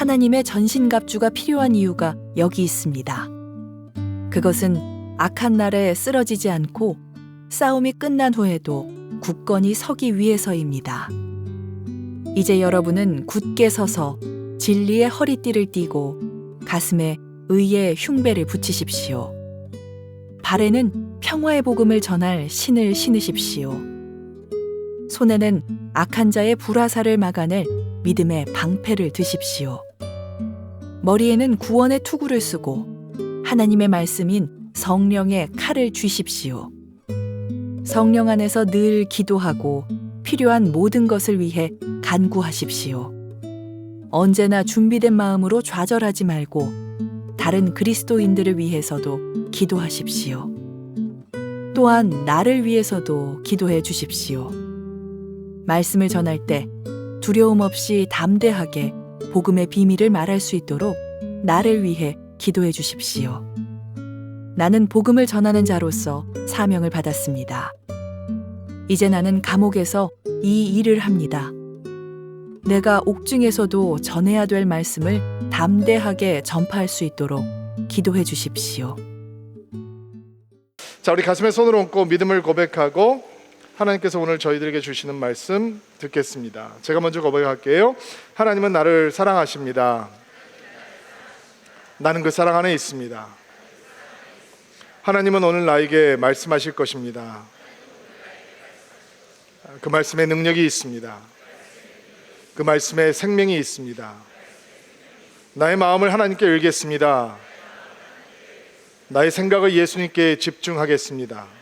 하나님의 전신갑주가 필요한 이유가 여기 있습니다. 그것은 악한 날에 쓰러지지 않고 싸움이 끝난 후에도 굳건히 서기 위해서입니다. 이제 여러분은 굳게 서서 진리의 허리띠를 띠고 가슴에 의의 흉배를 붙이십시오. 발에는 평화의 복음을 전할 신을 신으십시오. 손에는 악한 자의 불화살을 막아낼 믿음의 방패를 드십시오. 머리에는 구원의 투구를 쓰고 하나님의 말씀인 성령의 칼을 쥐십시오. 성령 안에서 늘 기도하고 필요한 모든 것을 위해 간구하십시오. 언제나 준비된 마음으로 좌절하지 말고 다른 그리스도인들을 위해서도 기도하십시오. 또한 나를 위해서도 기도해 주십시오. 말씀을 전할 때 두려움 없이 담대하게 복음의 비밀을 말할 수 있도록 나를 위해 기도해 주십시오. 나는 복음을 전하는 자로서 사명을 받았습니다. 이제 나는 감옥에서 이 일을 합니다. 내가 옥중에서도 전해야 될 말씀을 담대하게 전파할 수 있도록 기도해 주십시오. 자, 우리 가슴에 손을 얹고 믿음을 고백하고 하나님께서 오늘 저희들에게 주시는 말씀 듣겠습니다. 제가 먼저 고백할게요. 하나님은 나를 사랑하십니다. 나는 그 사랑 안에 있습니다. 하나님은 오늘 나에게 말씀하실 것입니다. 그 말씀에 능력이 있습니다. 그 말씀에 생명이 있습니다. 나의 마음을 하나님께 열겠습니다. 나의 생각을 예수님께 집중하겠습니다.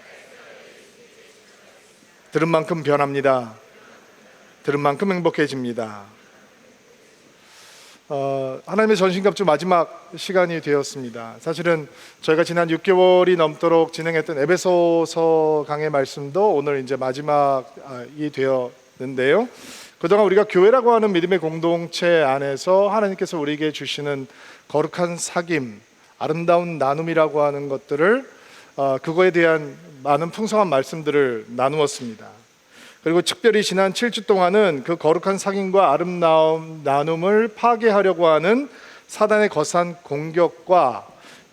들은 만큼 변합니다. 들은 만큼 행복해집니다. 하나님의 전신갑주 마지막 시간이 되었습니다. 사실은 저희가 지난 6개월이 넘도록 진행했던 에베소서 강의 말씀도 오늘 이제 마지막이 되었는데요. 그동안 우리가 교회라고 하는 믿음의 공동체 안에서 하나님께서 우리에게 주시는 거룩한 사귐, 아름다운 나눔이라고 하는 것들을 그거에 대한 많은 풍성한 말씀들을 나누었습니다. 그리고 특별히 지난 7주 동안은 그 거룩한 사귐과 아름다운 나눔을 파괴하려고 하는 사단의 거센 공격과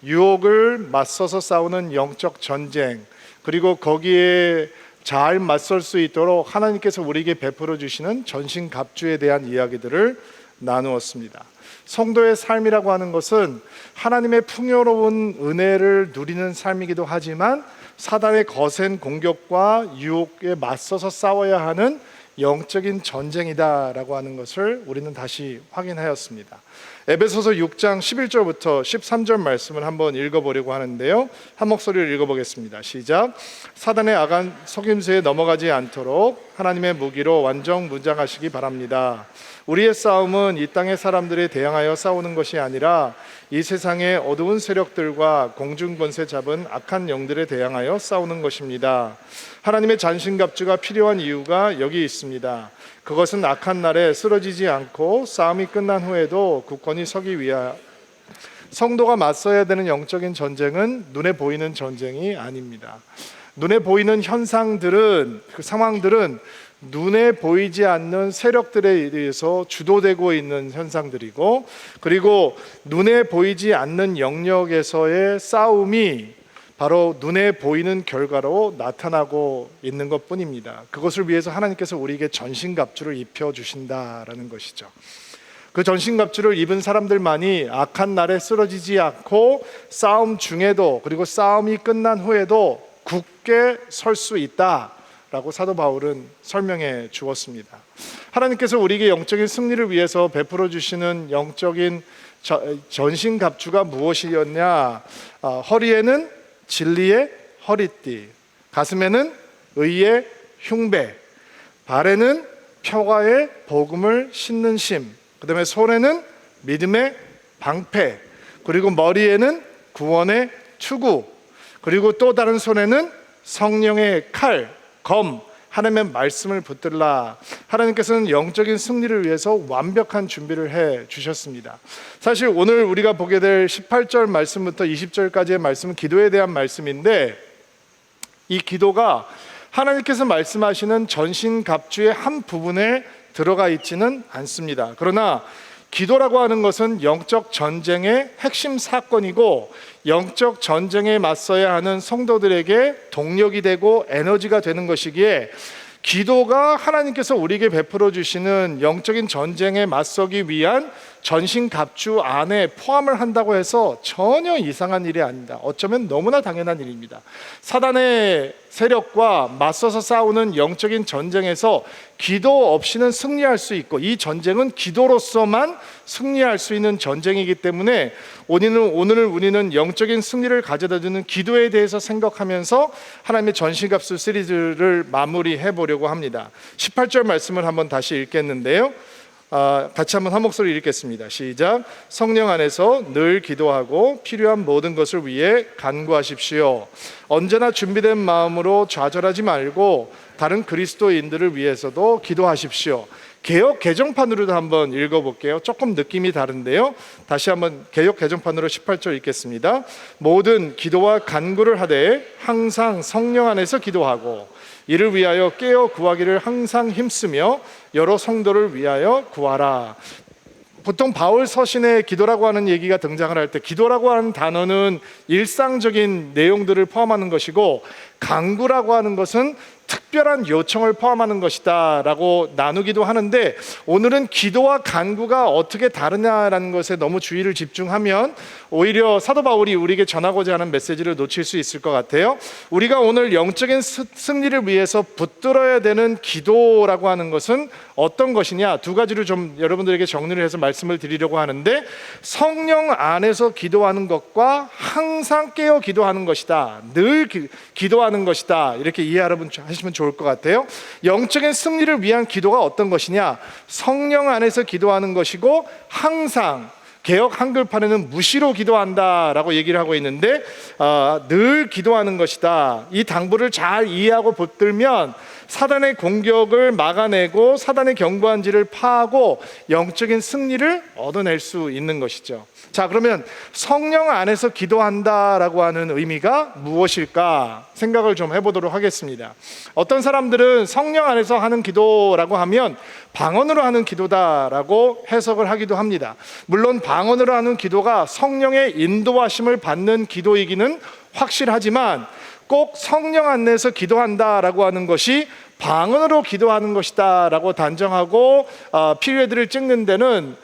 유혹을 맞서서 싸우는 영적 전쟁, 그리고 거기에 잘 맞설 수 있도록 하나님께서 우리에게 베풀어 주시는 전신갑주에 대한 이야기들을 나누었습니다. 성도의 삶이라고 하는 것은 하나님의 풍요로운 은혜를 누리는 삶이기도 하지만 사단의 거센 공격과 유혹에 맞서서 싸워야 하는 영적인 전쟁이다라고 하는 것을 우리는 다시 확인하였습니다. 에베소서 6장 11절부터 13절 말씀을 한번 읽어보려고 하는데요, 한 목소리를 읽어보겠습니다. 시작. 사단의 악한 속임수에 넘어가지 않도록 하나님의 무기로 완전 무장하시기 바랍니다. 우리의 싸움은 이 땅의 사람들에 대항하여 싸우는 것이 아니라 이 세상의 어두운 세력들과 공중 권세 잡은 악한 영들에 대항하여 싸우는 것입니다. 하나님의 전신갑주가 필요한 이유가 여기 있습니다. 그것은 악한 날에 쓰러지지 않고 싸움이 끝난 후에도 굳건히 서기 위하여. 성도가 맞서야 되는 영적인 전쟁은 눈에 보이는 전쟁이 아닙니다. 눈에 보이는 현상들은, 그 상황들은 눈에 보이지 않는 세력들에 의해서 주도되고 있는 현상들이고, 그리고 눈에 보이지 않는 영역에서의 싸움이 바로 눈에 보이는 결과로 나타나고 있는 것뿐입니다. 그것을 위해서 하나님께서 우리에게 전신갑주를 입혀주신다라는 것이죠. 그 전신갑주를 입은 사람들만이 악한 날에 쓰러지지 않고 싸움 중에도, 그리고 싸움이 끝난 후에도 굳게 설 수 있다 라고 사도 바울은 설명해 주었습니다. 하나님께서 우리에게 영적인 승리를 위해서 베풀어 주시는 영적인 전신갑주가 무엇이었냐? 허리에는 진리의 허리띠, 가슴에는 의의 흉배, 발에는 평화의 복음을 신는 심, 그 다음에 손에는 믿음의 방패, 그리고 머리에는 구원의 투구, 그리고 또 다른 손에는 성령의 칼, 검, 하나님의 말씀을 붙들라. 하나님께서는 영적인 승리를 위해서 완벽한 준비를 해 주셨습니다. 사실 오늘 우리가 보게 될 18절 말씀부터 20절까지의 말씀은 기도에 대한 말씀인데, 이 기도가 하나님께서 말씀하시는 전신갑주의 한 부분에 들어가 있지는 않습니다. 그러나 기도라고 하는 것은 영적 전쟁의 핵심 사건이고 영적 전쟁에 맞서야 하는 성도들에게 동력이 되고 에너지가 되는 것이기에 기도가 하나님께서 우리에게 베풀어 주시는 영적인 전쟁에 맞서기 위한 전신갑주 안에 포함을 한다고 해서 전혀 이상한 일이 아닙니다. 어쩌면 너무나 당연한 일입니다. 사단의 세력과 맞서서 싸우는 영적인 전쟁에서 기도 없이는 승리할 수 있고 이 전쟁은 기도로서만 승리할 수 있는 전쟁이기 때문에 오늘 우리는 영적인 승리를 가져다주는 기도에 대해서 생각하면서 하나님의 전신갑주 시리즈를 마무리해 보려고 합니다. 18절 말씀을 한번 다시 읽겠는데요, 같이 한번 한 목소리 읽겠습니다. 시작. 성령 안에서 늘 기도하고 필요한 모든 것을 위해 간구하십시오. 언제나 준비된 마음으로 좌절하지 말고 다른 그리스도인들을 위해서도 기도하십시오. 개역 개정판으로도 한번 읽어볼게요. 조금 느낌이 다른데요. 다시 한번 개역 개정판으로 18절 읽겠습니다. 모든 기도와 간구를 하되 항상 성령 안에서 기도하고 이를 위하여 깨어 구하기를 항상 힘쓰며 여러 성도를 위하여 구하라. 보통 바울 서신에 기도라고 하는 얘기가 등장을 할 때 기도라고 하는 단어는 일상적인 내용들을 포함하는 것이고 간구라고 하는 것은 특별한 요청을 포함하는 것이다 라고 나누기도 하는데, 오늘은 기도와 간구가 어떻게 다르냐라는 것에 너무 주의를 집중하면 오히려 사도 바울이 우리에게 전하고자 하는 메시지를 놓칠 수 있을 것 같아요. 우리가 오늘 영적인 승리를 위해서 붙들어야 되는 기도라고 하는 것은 어떤 것이냐, 두 가지를 좀 여러분들에게 정리를 해서 말씀을 드리려고 하는데, 성령 안에서 기도하는 것과 항상 깨어 기도하는 것이다, 늘 기도하는 것이다, 이렇게 이해하시면 좋을 것 같아요. 영적인 승리를 위한 기도가 어떤 것이냐, 성령 안에서 기도하는 것이고 항상, 개역 한글판에는 무시로 기도한다라고 얘기를 하고 있는데 늘 기도하는 것이다. 이 당부를 잘 이해하고 붙들면 사단의 공격을 막아내고 사단의 견고한지를 파하고 영적인 승리를 얻어낼 수 있는 것이죠. 자, 그러면 성령 안에서 기도한다라고 하는 의미가 무엇일까 생각을 좀 해보도록 하겠습니다. 어떤 사람들은 성령 안에서 하는 기도라고 하면 방언으로 하는 기도다라고 해석을 하기도 합니다. 물론 방언으로 하는 기도가 성령의 인도하심을 받는 기도이기는 확실하지만 꼭 성령 안에서 기도한다라고 하는 것이 방언으로 기도하는 것이다 라고 단정하고 피리어드를 찍는 데는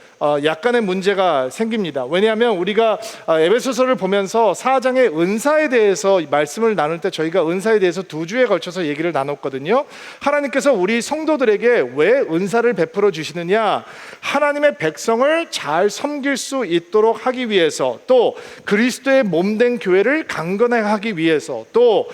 약간의 문제가 생깁니다. 왜냐하면 우리가 에베소서를 보면서 4장의 은사에 대해서 말씀을 나눌 때 저희가 은사에 대해서 2주에 걸쳐서 얘기를 나눴거든요. 하나님께서 우리 성도들에게 왜 은사를 베풀어 주시느냐, 하나님의 백성을 잘 섬길 수 있도록 하기 위해서, 또 그리스도의 몸된 교회를 강건하게 하기 위해서, 또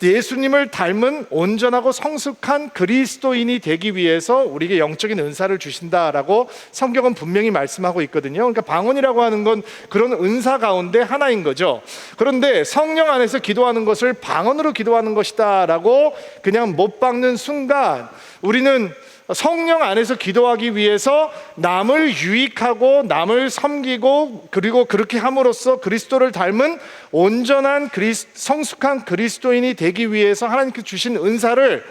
예수님을 닮은 온전하고 성숙한 그리스도인이 되기 위해서 우리에게 영적인 은사를 주신다라고 성경은 분명히 말씀하고 있거든요. 그러니까 방언이라고 하는 건 그런 은사 가운데 하나인 거죠. 그런데 성령 안에서 기도하는 것을 방언으로 기도하는 것이다 라고 그냥 못 박는 순간, 우리는 성령 안에서 기도하기 위해서 남을 유익하고 남을 섬기고 그리고 그렇게 함으로써 그리스도를 닮은 온전한 성숙한 그리스도인이 되기 위해서 하나님께서 주신 은사를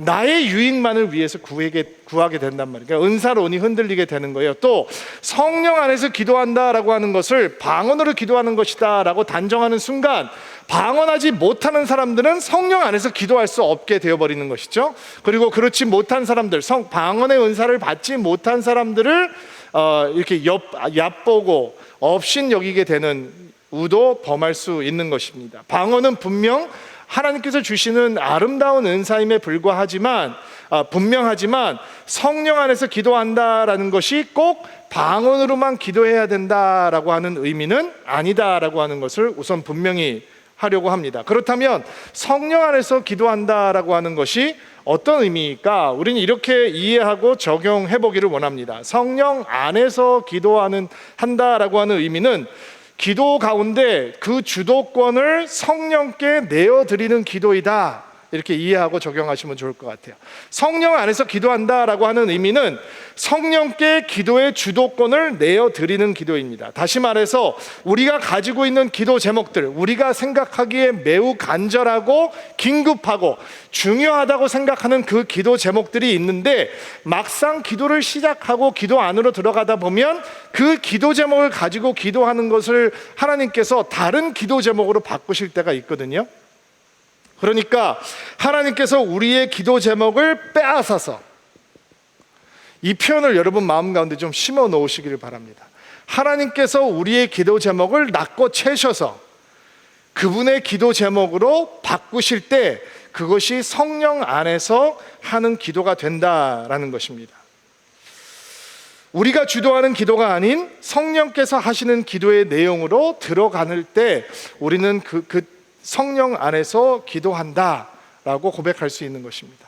나의 유익만을 위해서 구하게 된단 말이에요. 그러니까 은사론이 흔들리게 되는 거예요. 또 성령 안에서 기도한다라고 하는 것을 방언으로 기도하는 것이다 라고 단정하는 순간, 방언하지 못하는 사람들은 성령 안에서 기도할 수 없게 되어버리는 것이죠. 그리고 그렇지 못한 사람들, 방언의 은사를 받지 못한 사람들을 이렇게 얕보고 업신여기게 되는 우도 범할 수 있는 것입니다. 방언은 분명 하나님께서 주시는 아름다운 은사임에 불과하지만 분명하지만 성령 안에서 기도한다라는 것이 꼭 방언으로만 기도해야 된다라고 하는 의미는 아니다라고 하는 것을 우선 분명히 하려고 합니다. 그렇다면 성령 안에서 기도한다라고 하는 것이 어떤 의미일까? 우리는 이렇게 이해하고 적용해 보기를 원합니다. 성령 안에서 한다라고 하는 의미는 기도 가운데 그 주도권을 성령께 내어드리는 기도이다 이렇게 이해하고 적용하시면 좋을 것 같아요. 성령 안에서 기도한다라고 하는 의미는 성령께 기도의 주도권을 내어드리는 기도입니다. 다시 말해서 우리가 가지고 있는 기도 제목들, 우리가 생각하기에 매우 간절하고 긴급하고 중요하다고 생각하는 그 기도 제목들이 있는데, 막상 기도를 시작하고 기도 안으로 들어가다 보면 그 기도 제목을 가지고 기도하는 것을 하나님께서 다른 기도 제목으로 바꾸실 때가 있거든요. 그러니까 하나님께서 우리의 기도 제목을 빼앗아서, 이 표현을 여러분 마음 가운데 좀 심어 놓으시기를 바랍니다. 하나님께서 우리의 기도 제목을 낚고 채셔서 그분의 기도 제목으로 바꾸실 때 그것이 성령 안에서 하는 기도가 된다라는 것입니다. 우리가 주도하는 기도가 아닌 성령께서 하시는 기도의 내용으로 들어가는 때 우리는 그 성령 안에서 기도한다라고 고백할 수 있는 것입니다.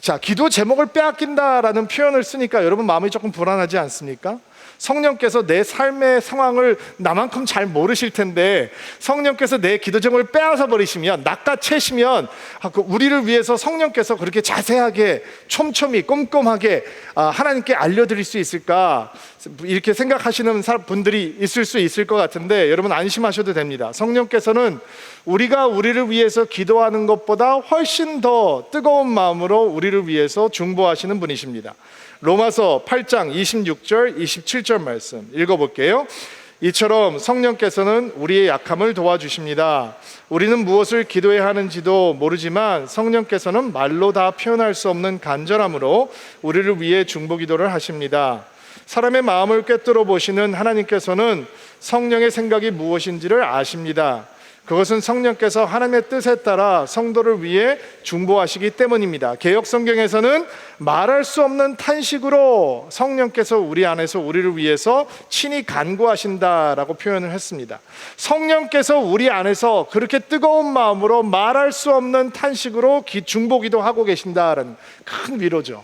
자, 기도 제목을 빼앗긴다라는 표현을 쓰니까 여러분 마음이 조금 불안하지 않습니까? 성령께서 내 삶의 상황을 나만큼 잘 모르실 텐데 성령께서 내 기도 제목을 빼앗아 버리시면, 낚아채시면 우리를 위해서 성령께서 그렇게 자세하게 촘촘히 꼼꼼하게 하나님께 알려드릴 수 있을까, 이렇게 생각하시는 분들이 있을 수 있을 것 같은데 여러분 안심하셔도 됩니다. 성령께서는 우리가 우리를 위해서 기도하는 것보다 훨씬 더 뜨거운 마음으로 우리를 위해서 중보하시는 분이십니다. 로마서 8장 26절 27절 말씀 읽어볼게요. 이처럼 성령께서는 우리의 약함을 도와주십니다. 우리는 무엇을 기도해야 하는지도 모르지만 성령께서는 말로 다 표현할 수 없는 간절함으로 우리를 위해 중보기도를 하십니다. 사람의 마음을 꿰뚫어 보시는 하나님께서는 성령의 생각이 무엇인지를 아십니다. 그것은 성령께서 하나님의 뜻에 따라 성도를 위해 중보하시기 때문입니다. 개역 성경에서는 말할 수 없는 탄식으로 성령께서 우리 안에서 우리를 위해서 친히 간구하신다라고 표현을 했습니다. 성령께서 우리 안에서 그렇게 뜨거운 마음으로 말할 수 없는 탄식으로 중보기도 하고 계신다라는 큰 위로죠.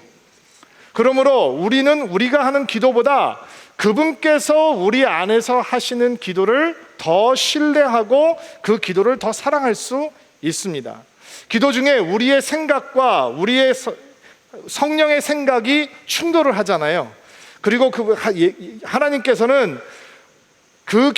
그러므로 우리는 우리가 하는 기도보다 그분께서 우리 안에서 하시는 기도를 더 신뢰하고 그 기도를 더 사랑할 수 있습니다. 기도 중에 우리의 생각과 우리의 성령의 생각이 충돌을 하잖아요. 그리고 하나님께서는 그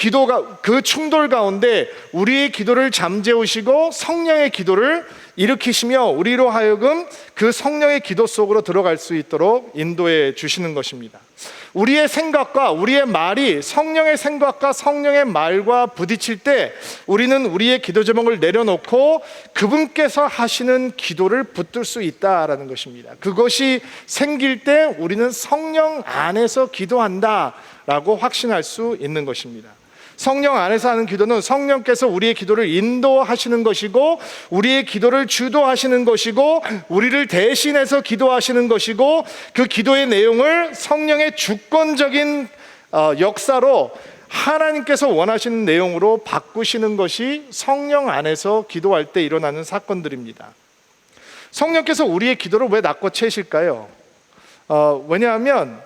충돌 가운데 우리의 기도를 잠재우시고 성령의 기도를 일으키시며 우리로 하여금 그 성령의 기도 속으로 들어갈 수 있도록 인도해 주시는 것입니다. 우리의 생각과 우리의 말이 성령의 생각과 성령의 말과 부딪힐 때 우리는 우리의 기도 제목을 내려놓고 그분께서 하시는 기도를 붙들 수 있다라는 것입니다. 그것이 생길 때 우리는 성령 안에서 기도한다라고 확신할 수 있는 것입니다. 성령 안에서 하는 기도는 성령께서 우리의 기도를 인도하시는 것이고 우리의 기도를 주도하시는 것이고 우리를 대신해서 기도하시는 것이고 그 기도의 내용을 성령의 주권적인 역사로 하나님께서 원하시는 내용으로 바꾸시는 것이 성령 안에서 기도할 때 일어나는 사건들입니다. 성령께서 우리의 기도를 왜 낚고 채실까요? 왜냐하면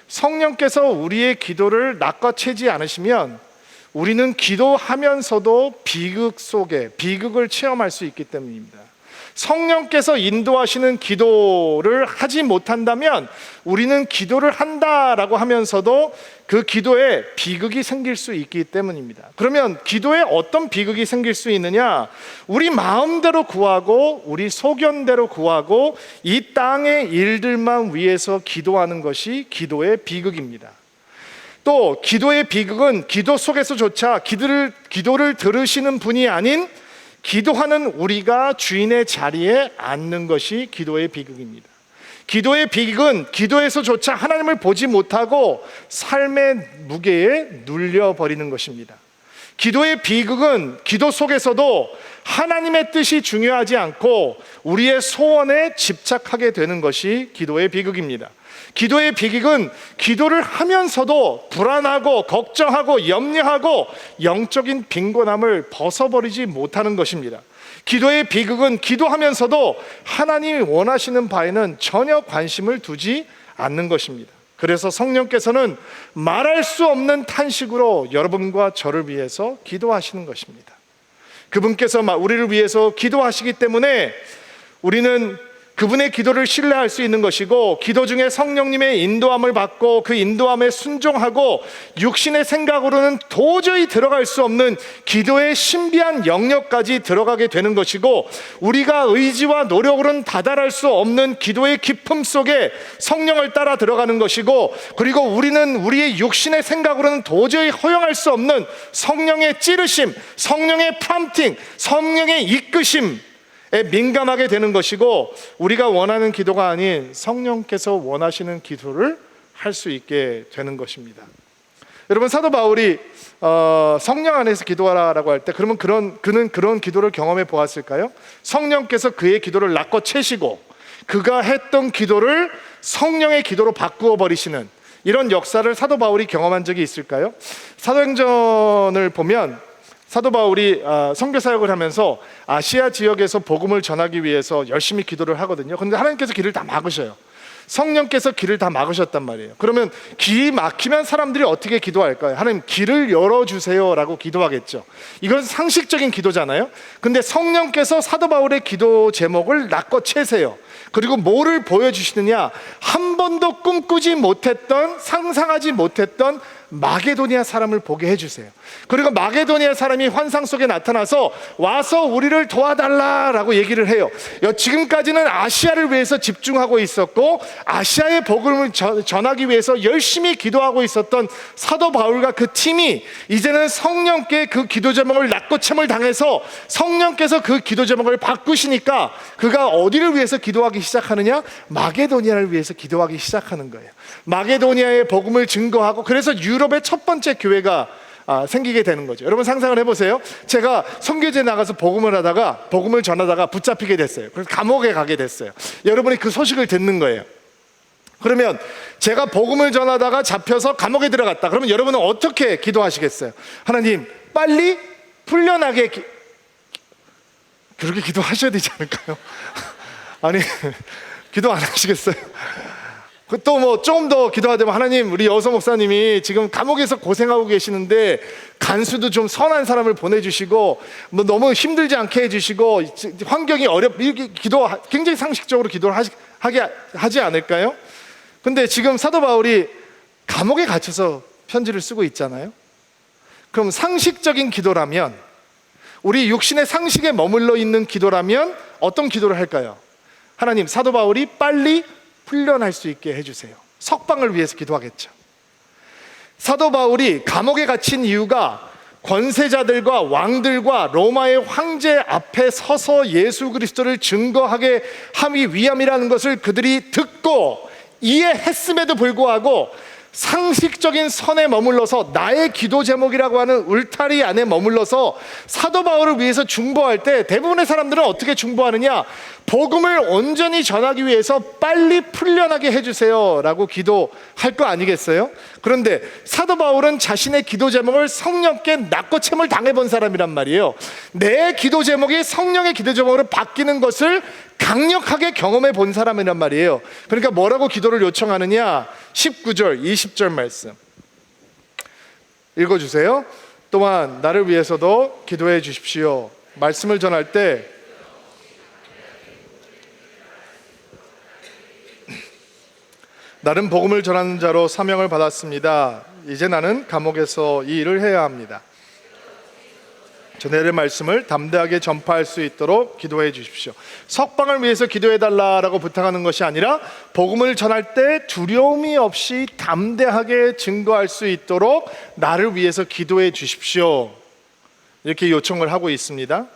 성령께서 우리의 기도를 낚아채지 않으시면 우리는 기도하면서도 비극을 체험할 수 있기 때문입니다. 성령께서 인도하시는 기도를 하지 못한다면 우리는 기도를 한다라고 하면서도 그 기도에 비극이 생길 수 있기 때문입니다. 그러면 기도에 어떤 비극이 생길 수 있느냐? 우리 마음대로 구하고 우리 소견대로 구하고 이 땅의 일들만 위해서 기도하는 것이 기도의 비극입니다. 또 기도의 비극은 기도 속에서조차 기도를 들으시는 분이 아닌 기도하는 우리가 주인의 자리에 앉는 것이 기도의 비극입니다. 기도의 비극은 기도에서조차 하나님을 보지 못하고 삶의 무게에 눌려버리는 것입니다. 기도의 비극은 기도 속에서도 하나님의 뜻이 중요하지 않고 우리의 소원에 집착하게 되는 것이 기도의 비극입니다. 기도의 비극은 기도를 하면서도 불안하고 걱정하고 염려하고 영적인 빈곤함을 벗어버리지 못하는 것입니다. 기도의 비극은 기도하면서도 하나님이 원하시는 바에는 전혀 관심을 두지 않는 것입니다. 그래서 성령께서는 말할 수 없는 탄식으로 여러분과 저를 위해서 기도하시는 것입니다. 그분께서 우리를 위해서 기도하시기 때문에 우리는 그분의 기도를 신뢰할 수 있는 것이고, 기도 중에 성령님의 인도함을 받고 그 인도함에 순종하고 육신의 생각으로는 도저히 들어갈 수 없는 기도의 신비한 영역까지 들어가게 되는 것이고, 우리가 의지와 노력으로는 다다를 수 없는 기도의 깊음 속에 성령을 따라 들어가는 것이고, 그리고 우리는 우리의 육신의 생각으로는 도저히 허용할 수 없는 성령의 찌르심, 성령의 프롬프팅, 성령의 이끄심 민감하게 되는 것이고, 우리가 원하는 기도가 아닌 성령께서 원하시는 기도를 할 수 있게 되는 것입니다. 여러분, 사도 바울이 성령 안에서 기도하라라고 할 때, 그러면 그는 그런 기도를 경험해 보았을까요? 성령께서 그의 기도를 낚아 채시고 그가 했던 기도를 성령의 기도로 바꾸어 버리시는 이런 역사를 사도 바울이 경험한 적이 있을까요? 사도행전을 보면 사도 바울이 선교 사역을 하면서 아시아 지역에서 복음을 전하기 위해서 열심히 기도를 하거든요. 그런데 하나님께서 길을 다 막으셔요. 성령께서 길을 다 막으셨단 말이에요. 그러면 길이 막히면 사람들이 어떻게 기도할까요? 하나님, 길을 열어주세요 라고 기도하겠죠. 이건 상식적인 기도잖아요. 근데 성령께서 사도 바울의 기도 제목을 낚아 채세요. 그리고 뭐를 보여주시느냐? 한 번도 꿈꾸지 못했던, 상상하지 못했던 마게도니아 사람을 보게 해주세요. 그리고 마게도니아 사람이 환상 속에 나타나서 와서 우리를 도와달라라고 얘기를 해요. 지금까지는 아시아를 위해서 집중하고 있었고, 아시아의 복음을 전하기 위해서 열심히 기도하고 있었던 사도 바울과 그 팀이 이제는 성령께 그 기도 제목을 낚고챔을 당해서 성령께서 그 기도 제목을 바꾸시니까 그가 어디를 위해서 기도하기 시작하느냐? 마게도니아를 위해서 기도하기 시작하는 거예요. 마게도니아의 복음을 증거하고, 그래서 유럽의 첫 번째 교회가 생기게 되는 거죠. 여러분, 상상을 해보세요. 제가 선교지에 나가서 복음을 전하다가 붙잡히게 됐어요. 그래서 감옥에 가게 됐어요. 여러분이 그 소식을 듣는 거예요. 그러면 제가 복음을 전하다가 잡혀서 감옥에 들어갔다. 그러면 여러분은 어떻게 기도하시겠어요? 하나님, 빨리 풀려나게 그렇게 기도하셔야 되지 않을까요? 아니, 기도 안 하시겠어요? 또 뭐 좀 더 기도하자면, 하나님, 우리 여서 목사님이 지금 감옥에서 고생하고 계시는데 간수도 좀 선한 사람을 보내주시고 뭐 너무 힘들지 않게 해주시고 환경이 이렇게 굉장히 상식적으로 기도를 하지 않을까요? 근데 지금 사도 바울이 감옥에 갇혀서 편지를 쓰고 있잖아요. 그럼 상식적인 기도라면, 우리 육신의 상식에 머물러 있는 기도라면 어떤 기도를 할까요? 하나님, 사도 바울이 빨리 풀려날 수 있게 해주세요. 석방을 위해서 기도하겠죠. 사도 바울이 감옥에 갇힌 이유가 권세자들과 왕들과 로마의 황제 앞에 서서 예수 그리스도를 증거하게 하기 위함이라는 것을 그들이 듣고 이해했음에도 불구하고 상식적인 선에 머물러서, 나의 기도 제목이라고 하는 울타리 안에 머물러서 사도 바울을 위해서 중보할 때 대부분의 사람들은 어떻게 중보하느냐? 복음을 온전히 전하기 위해서 빨리 풀려나게 해주세요 라고 기도할 거 아니겠어요? 그런데 사도 바울은 자신의 기도 제목을 성령께 낚고챔을 당해본 사람이란 말이에요. 내 기도 제목이 성령의 기도 제목으로 바뀌는 것을 강력하게 경험해 본 사람이란 말이에요. 그러니까 뭐라고 기도를 요청하느냐? 19절, 20절 말씀 읽어주세요. 또한 나를 위해서도 기도해 주십시오. 말씀을 전할 때 나는 복음을 전하는 자로 사명을 받았습니다. 이제 나는 감옥에서 이 일을 해야 합니다. 전해를 말씀을 담대하게 전파할 수 있도록 기도해 주십시오. 석방을 위해서 기도해 달라라고 부탁하는 것이 아니라 복음을 전할 때 두려움이 없이 담대하게 증거할 수 있도록 나를 위해서 기도해 주십시오, 이렇게 요청을 하고 있습니다.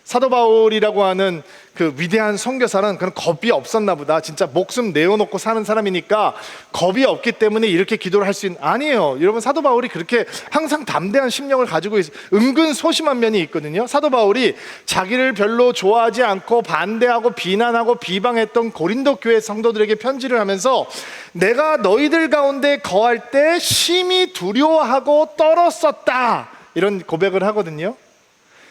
사도 바울이라고 하는 그 위대한 선교사는 그런 겁이 없었나 보다. 진짜 목숨 내어놓고 사는 사람이니까 겁이 없기 때문에 이렇게 기도를 할 수 있는, 아니에요. 여러분, 사도 바울이 그렇게 항상 담대한 심령을 가지고 은근 소심한 면이 있거든요. 사도 바울이 자기를 별로 좋아하지 않고 반대하고 비난하고 비방했던 고린도 교회 성도들에게 편지를 하면서 내가 너희들 가운데 거할 때 심히 두려워하고 떨었었다, 이런 고백을 하거든요.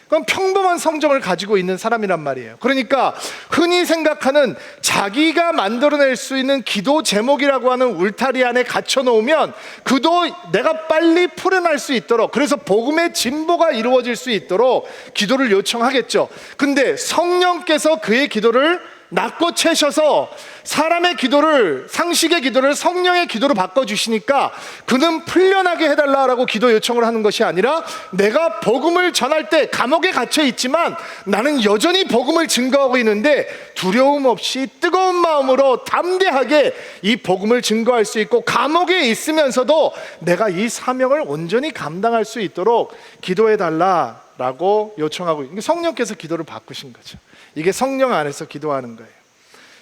그럼 평범한 성정을 가지고 있는 사람이란 말이에요. 그러니까 흔히 생각하는 자기가 만들어낼 수 있는 기도 제목이라고 하는 울타리 안에 갇혀놓으면 그도 내가 빨리 풀어날 수 있도록, 그래서 복음의 진보가 이루어질 수 있도록 기도를 요청하겠죠. 근데 성령께서 그의 기도를 낮고 채셔서 사람의 기도를, 상식의 기도를 성령의 기도로 바꿔주시니까 그는 풀려나게 해달라라고 기도 요청을 하는 것이 아니라, 내가 복음을 전할 때 감옥에 갇혀 있지만 나는 여전히 복음을 증거하고 있는데 두려움 없이 뜨거운 마음으로 담대하게 이 복음을 증거할 수 있고, 감옥에 있으면서도 내가 이 사명을 온전히 감당할 수 있도록 기도해 달라라고 요청하고, 성령께서 기도를 바꾸신 거죠. 이게 성령 안에서 기도하는 거예요.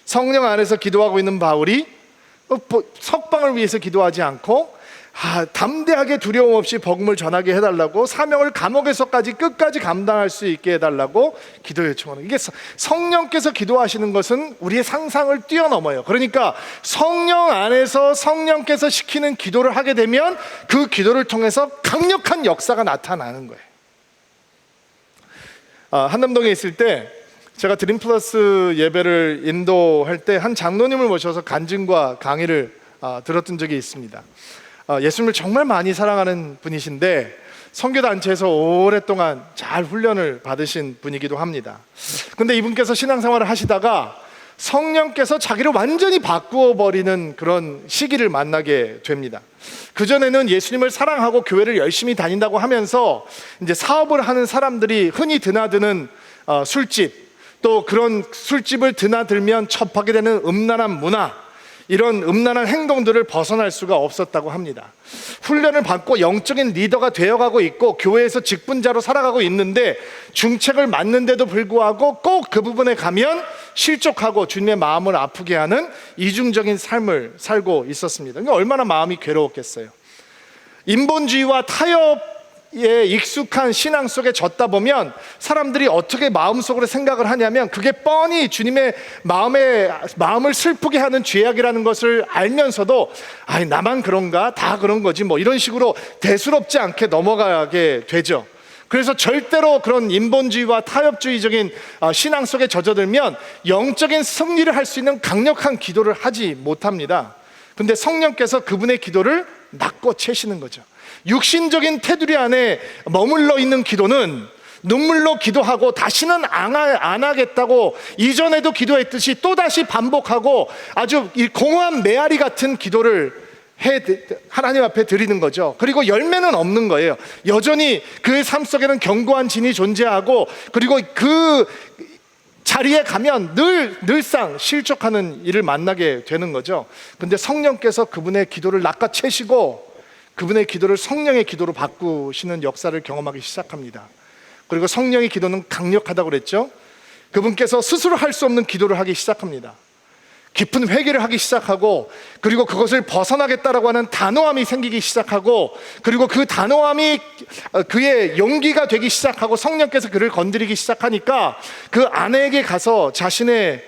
성령 안에서 기도하고 있는 바울이 석방을 위해서 기도하지 않고 담대하게 두려움 없이 복음을 전하게 해달라고, 사명을 감옥에서까지 끝까지 감당할 수 있게 해달라고 기도 요청하는, 이게 성령께서 기도하시는 것은 우리의 상상을 뛰어넘어요. 그러니까 성령 안에서 성령께서 시키는 기도를 하게 되면 그 기도를 통해서 강력한 역사가 나타나는 거예요. 한남동에 있을 때 제가 드림 플러스 예배를 인도할 때 한 장로님을 모셔서 간증과 강의를 들었던 적이 있습니다. 예수님을 정말 많이 사랑하는 분이신데 선교단체에서 오랫동안 잘 훈련을 받으신 분이기도 합니다. 근데 이분께서 신앙생활을 하시다가 성령께서 자기를 완전히 바꾸어 버리는 그런 시기를 만나게 됩니다. 그전에는 예수님을 사랑하고 교회를 열심히 다닌다고 하면서 이제 사업을 하는 사람들이 흔히 드나드는 술집, 또 그런 술집을 드나들면 접하게 되는 음란한 문화, 이런 음란한 행동들을 벗어날 수가 없었다고 합니다. 훈련을 받고 영적인 리더가 되어가고 있고 교회에서 직분자로 살아가고 있는데 중책을 맡는데도 불구하고 꼭 그 부분에 가면 실족하고 주님의 마음을 아프게 하는 이중적인 삶을 살고 있었습니다. 그러니까 얼마나 마음이 괴로웠겠어요. 인본주의와 타협에 익숙한 신앙 속에 젖다 보면 사람들이 어떻게 마음속으로 생각을 하냐면, 그게 뻔히 주님의 마음을 슬프게 하는 죄악이라는 것을 알면서도 나만 그런가? 다 그런 거지 뭐, 이런 식으로 대수롭지 않게 넘어가게 되죠. 그래서 절대로 그런 인본주의와 타협주의적인 신앙 속에 젖어들면 영적인 승리를 할 수 있는 강력한 기도를 하지 못합니다. 근데 성령께서 그분의 기도를 낮고 채시는 거죠. 육신적인 테두리 안에 머물러 있는 기도는 눈물로 기도하고 다시는 안 하겠다고 이전에도 기도했듯이 또다시 반복하고 아주 공허한 메아리 같은 기도를 하나님 앞에 드리는 거죠. 그리고 열매는 없는 거예요. 여전히 그의 삶 속에는 견고한 진이 존재하고, 그리고 그 자리에 가면 늘상 실족하는 일을 만나게 되는 거죠. 근데 성령께서 그분의 기도를 낚아채시고 그분의 기도를 성령의 기도로 바꾸시는 역사를 경험하기 시작합니다. 그리고 성령의 기도는 강력하다고 그랬죠. 그분께서 스스로 할 수 없는 기도를 하기 시작합니다. 깊은 회개를 하기 시작하고, 그리고 그것을 벗어나겠다라고 하는 단호함이 생기기 시작하고, 그리고 그 단호함이 그의 용기가 되기 시작하고, 성령께서 그를 건드리기 시작하니까 그 아내에게 가서 자신의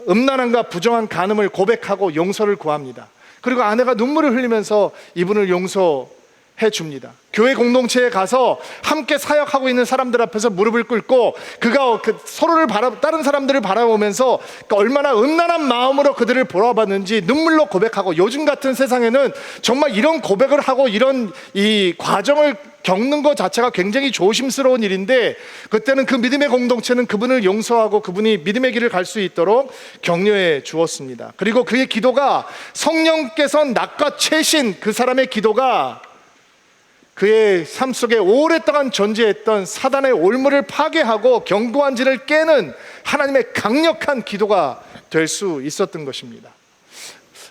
음란함과 부정한 간음을 고백하고 용서를 구합니다. 그리고 아내가 눈물을 흘리면서 이분을 용서해 줍니다. 교회 공동체에 가서 함께 사역하고 있는 사람들 앞에서 무릎을 꿇고 그가 서로를 다른 사람들을 바라보면서 얼마나 음란한 마음으로 그들을 보아봤는지 눈물로 고백하고, 요즘 같은 세상에는 정말 이런 고백을 하고 이런 이 과정을 겪는 것 자체가 굉장히 조심스러운 일인데, 그때는 그 믿음의 공동체는 그분을 용서하고 그분이 믿음의 길을 갈 수 있도록 격려해 주었습니다. 그리고 그의 기도가, 성령께서 낚아채신 그 사람의 기도가 그의 삶 속에 오랫동안 존재했던 사단의 올무를 파괴하고 견고한 진을 깨는 하나님의 강력한 기도가 될 수 있었던 것입니다.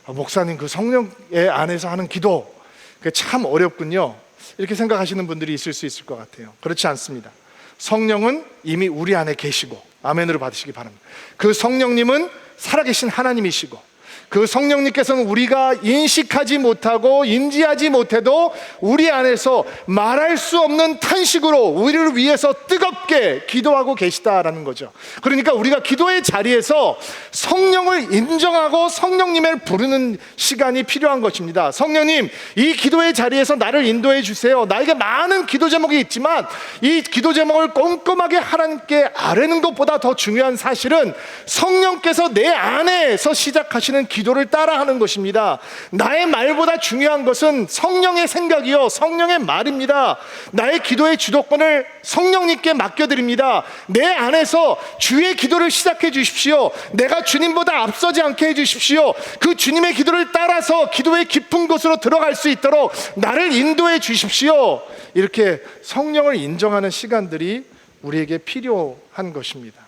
목사님, 그 성령의 안에서 하는 기도, 그게 참 어렵군요, 이렇게 생각하시는 분들이 있을 수 있을 것 같아요. 그렇지 않습니다. 성령은 이미 우리 안에 계시고, 아멘으로 받으시기 바랍니다. 그 성령님은 살아계신 하나님이시고, 그 성령님께서는 우리가 인식하지 못하고 인지하지 못해도 우리 안에서 말할 수 없는 탄식으로 우리를 위해서 뜨겁게 기도하고 계시다라는 거죠. 그러니까 우리가 기도의 자리에서 성령을 인정하고 성령님을 부르는 시간이 필요한 것입니다. 성령님, 이 기도의 자리에서 나를 인도해 주세요. 나에게 많은 기도 제목이 있지만 이 기도 제목을 꼼꼼하게 하나님께 아뢰는 것보다 더 중요한 사실은 성령께서 내 안에서 시작하시는 기도 기도를 따라하는 것입니다. 나의 말보다 중요한 것은 성령의 생각이요 성령의 말입니다. 나의 기도의 주도권을 성령님께 맡겨드립니다. 내 안에서 주의 기도를 시작해 주십시오. 내가 주님보다 앞서지 않게 해 주십시오. 그 주님의 기도를 따라서 기도의 깊은 곳으로 들어갈 수 있도록 나를 인도해 주십시오. 이렇게 성령을 인정하는 시간들이 우리에게 필요한 것입니다.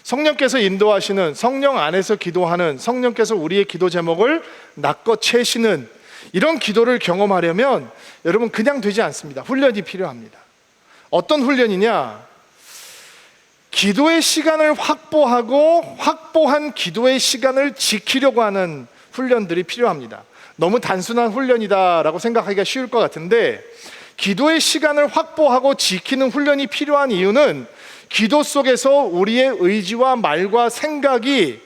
성령께서 인도하시는, 성령 안에서 기도하는, 성령께서 우리의 기도 제목을 낚아채시는 이런 기도를 경험하려면 여러분 그냥 되지 않습니다. 훈련이 필요합니다. 어떤 훈련이냐? 기도의 시간을 확보하고 확보한 기도의 시간을 지키려고 하는 훈련들이 필요합니다. 너무 단순한 훈련이다라고 생각하기가 쉬울 것 같은데, 기도의 시간을 확보하고 지키는 훈련이 필요한 이유는 기도 속에서 우리의 의지와 말과 생각이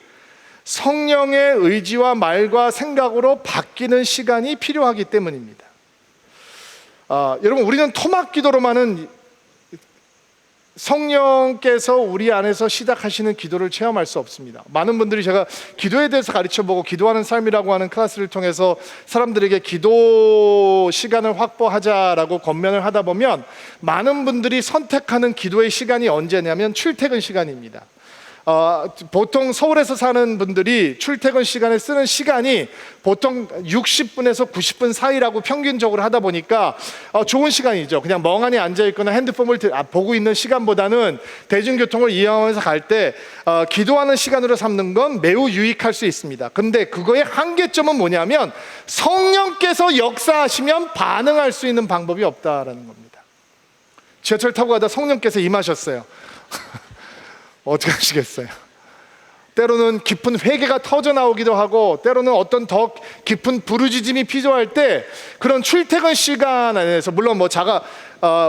성령의 의지와 말과 생각으로 바뀌는 시간이 필요하기 때문입니다. 여러분, 우리는 토막 기도로만은 성령께서 우리 안에서 시작하시는 기도를 체험할 수 없습니다. 많은 분들이 제가 기도에 대해서 가르쳐보고 기도하는 삶이라고 하는 클래스를 통해서 사람들에게 기도 시간을 확보하자라고 권면을 하다 보면 많은 분들이 선택하는 기도의 시간이 언제냐면 출퇴근 시간입니다. 보통 서울에서 사는 분들이 출퇴근 시간에 쓰는 시간이 보통 60분에서 90분 사이라고 평균적으로 하다 보니까 좋은 시간이죠. 그냥 멍하니 앉아있거나 핸드폰을 보고 있는 시간보다는 대중교통을 이용하면서 갈 때 기도하는 시간으로 삼는 건 매우 유익할 수 있습니다. 근데 그거의 한계점은 뭐냐면 성령께서 역사하시면 반응할 수 있는 방법이 없다라는 겁니다. 지하철 타고 가다 성령께서 임하셨어요. 어떻게 하시겠어요? 때로는 깊은 회개가 터져 나오기도 하고, 때로는 어떤 더 깊은 부르짖음이 필요할 때 그런 출퇴근 시간 안에서, 물론 뭐 제가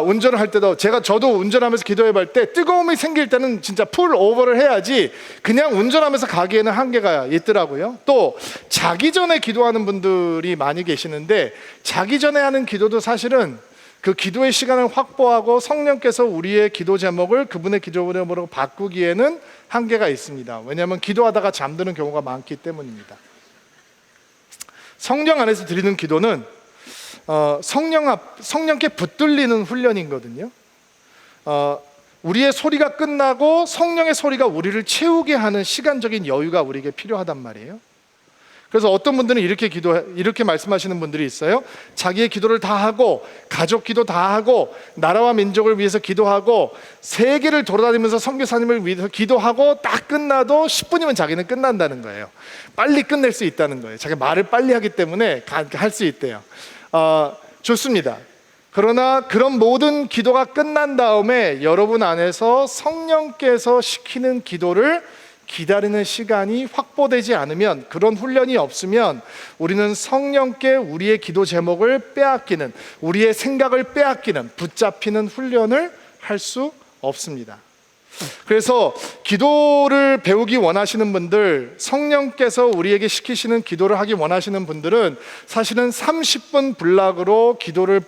운전을 할 때도 저도 운전하면서 기도해 볼 때 뜨거움이 생길 때는 진짜 풀 오버를 해야지 그냥 운전하면서 가기에는 한계가 있더라고요. 또 자기 전에 기도하는 분들이 많이 계시는데, 자기 전에 하는 기도도 사실은 그 기도의 시간을 확보하고 성령께서 우리의 기도 제목을 그분의 기도 제목으로 바꾸기에는 한계가 있습니다. 왜냐하면 기도하다가 잠드는 경우가 많기 때문입니다. 성령 안에서 드리는 기도는 성령께 붙들리는 훈련이거든요. 우리의 소리가 끝나고 성령의 소리가 우리를 채우게 하는 시간적인 여유가 우리에게 필요하단 말이에요. 그래서 어떤 분들은 이렇게 말씀하시는 분들이 있어요. 자기의 기도를 다 하고, 가족 기도 다 하고, 나라와 민족을 위해서 기도하고, 세계를 돌아다니면서 선교사님을 위해서 기도하고 딱 끝나도 10분이면 자기는 끝난다는 거예요. 빨리 끝낼 수 있다는 거예요. 자기 말을 빨리 하기 때문에 할 수 있대요. 좋습니다. 그러나 그런 모든 기도가 끝난 다음에 여러분 안에서 성령께서 시키는 기도를 기다리는 시간이 확보되지 않으면, 그런 훈련이 없으면 우리는 성령께 우리의 기도 제목을 빼앗기는, 우리의 생각을 빼앗기는, 붙잡히는 훈련을 할 수 없습니다. 그래서 기도를 배우기 원하시는 분들, 성령께서 우리에게 시키시는 기도를 하기 원하시는 분들은 사실은 30분 블락으로 기도를